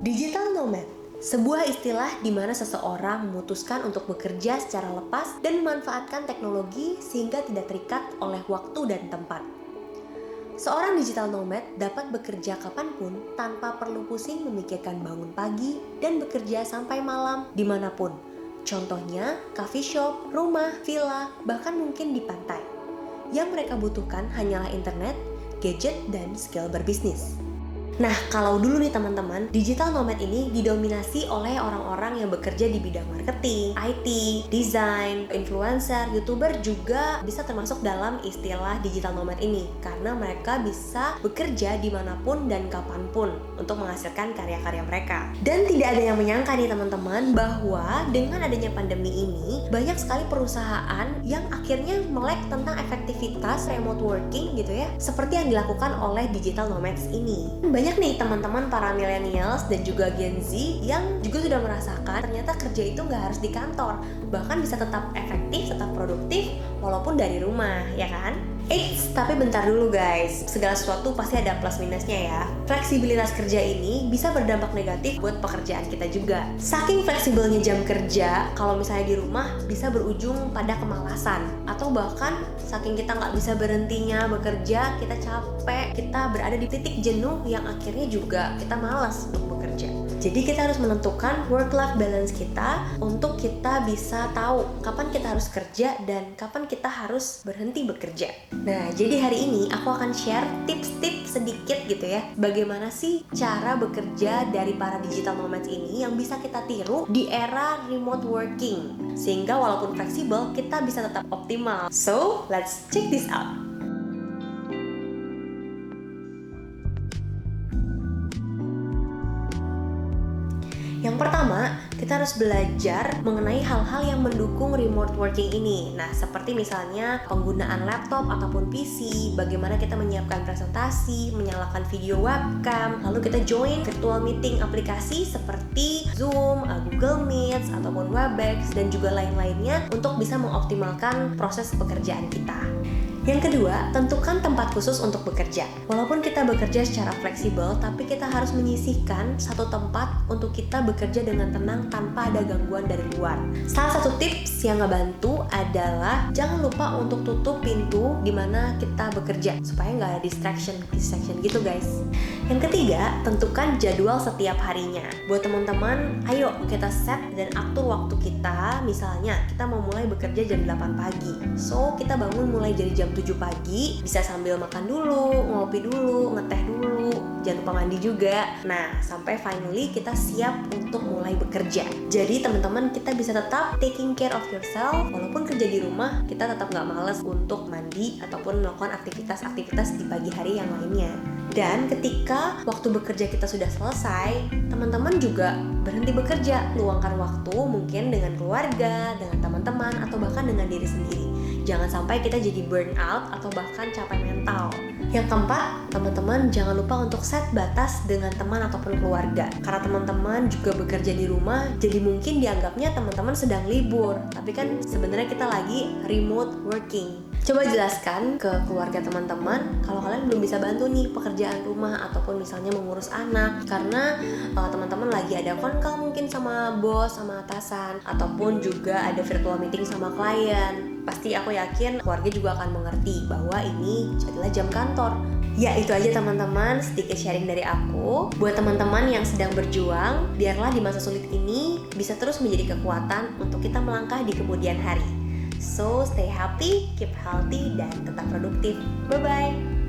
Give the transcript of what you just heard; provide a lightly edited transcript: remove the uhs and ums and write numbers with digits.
Digital nomad, sebuah istilah di mana seseorang memutuskan untuk bekerja secara lepas dan memanfaatkan teknologi sehingga tidak terikat oleh waktu dan tempat. Seorang digital nomad dapat bekerja kapanpun tanpa perlu pusing memikirkan bangun pagi dan bekerja sampai malam dimanapun. Contohnya, coffee shop, rumah, villa, bahkan mungkin di pantai. Yang mereka butuhkan hanyalah internet, gadget, dan skill berbisnis. Nah, kalau dulu nih teman-teman, digital nomad ini didominasi oleh orang-orang yang bekerja di bidang marketing, IT, desain, influencer, youtuber juga bisa termasuk dalam istilah digital nomad ini karena mereka bisa bekerja dimanapun dan kapanpun untuk menghasilkan karya-karya mereka. Dan tidak ada yang menyangka nih teman-teman bahwa dengan adanya pandemi ini banyak sekali perusahaan yang akhirnya melek tentang efektivitas remote working gitu ya, seperti yang dilakukan oleh digital nomads ini. Banyak nih teman-teman para millennials dan juga Gen Z yang juga sudah merasakan ternyata kerja itu nggak harus di kantor, bahkan bisa tetap efektif, tetap produktif walaupun dari rumah, ya kan? Eits, tapi bentar dulu guys, segala sesuatu pasti ada plus minusnya ya. Fleksibilitas kerja ini bisa berdampak negatif buat pekerjaan kita juga. Saking fleksibelnya jam kerja, kalau misalnya di rumah bisa berujung pada kemalasan, atau bahkan saking kita nggak bisa berhentinya bekerja, kita capek, kita berada di titik jenuh yang akhirnya juga kita malas untuk bekerja. Jadi kita harus menentukan work-life balance kita untuk kita bisa tahu kapan kita harus kerja dan kapan kita harus berhenti bekerja. Nah, jadi hari ini aku akan share tips-tips sedikit gitu ya, bagaimana sih cara bekerja dari para digital nomads ini yang bisa kita tiru di era remote working, sehingga walaupun fleksibel, kita bisa tetap optimal. So, let's check this out. Yang pertama, kita harus belajar mengenai hal-hal yang mendukung remote working ini. Nah, seperti misalnya penggunaan laptop ataupun PC, bagaimana kita menyiapkan presentasi, menyalakan video webcam, lalu kita join virtual meeting aplikasi seperti Zoom, Google Meet, ataupun Webex, dan juga lain-lainnya untuk bisa mengoptimalkan proses pekerjaan kita. Yang kedua, tentukan tempat khusus untuk bekerja. Walaupun kita bekerja secara fleksibel, tapi kita harus menyisihkan satu tempat untuk kita bekerja dengan tenang tanpa ada gangguan dari luar. Salah satu tips yang ngebantu adalah jangan lupa untuk tutup pintu di mana kita bekerja supaya nggak ada distraction gitu guys. Yang ketiga, tentukan jadwal setiap harinya. Buat teman-teman, ayo kita set dan atur waktu kita. Misalnya, kita mau mulai bekerja jam 8 pagi. So, kita bangun mulai dari jam 7 pagi, bisa sambil makan dulu, ngopi dulu, ngeteh dulu, jangan lupa mandi juga. Nah, sampai finally kita siap untuk mulai bekerja. Jadi teman-teman, kita bisa tetap taking care of yourself. Walaupun kerja di rumah, kita tetap gak males untuk mandi ataupun melakukan aktivitas-aktivitas di pagi hari yang lainnya. Dan ketika waktu bekerja kita sudah selesai, teman-teman juga berhenti bekerja, luangkan waktu mungkin dengan keluarga, dengan teman-teman, atau bahkan dengan diri sendiri. Jangan sampai kita jadi burn out atau bahkan capek mental. Yang keempat, teman-teman jangan lupa untuk set batas dengan teman ataupun keluarga. Karena teman-teman juga bekerja di rumah, jadi mungkin dianggapnya teman-teman sedang libur. Tapi kan sebenarnya kita lagi remote working. Coba jelaskan ke keluarga teman-teman kalau kalian belum bisa bantu nih pekerjaan rumah ataupun misalnya mengurus anak karena teman-teman lagi ada phone call mungkin sama bos, sama atasan, ataupun juga ada virtual meeting sama klien. Pasti aku yakin keluarga juga akan mengerti bahwa ini adalah jam kantor. Ya, itu aja teman-teman, sedikit sharing dari aku. Buat teman-teman yang sedang berjuang, biarlah di masa sulit ini bisa terus menjadi kekuatan untuk kita melangkah di kemudian hari. So, stay happy, keep healthy, dan tetap produktif. Bye-bye!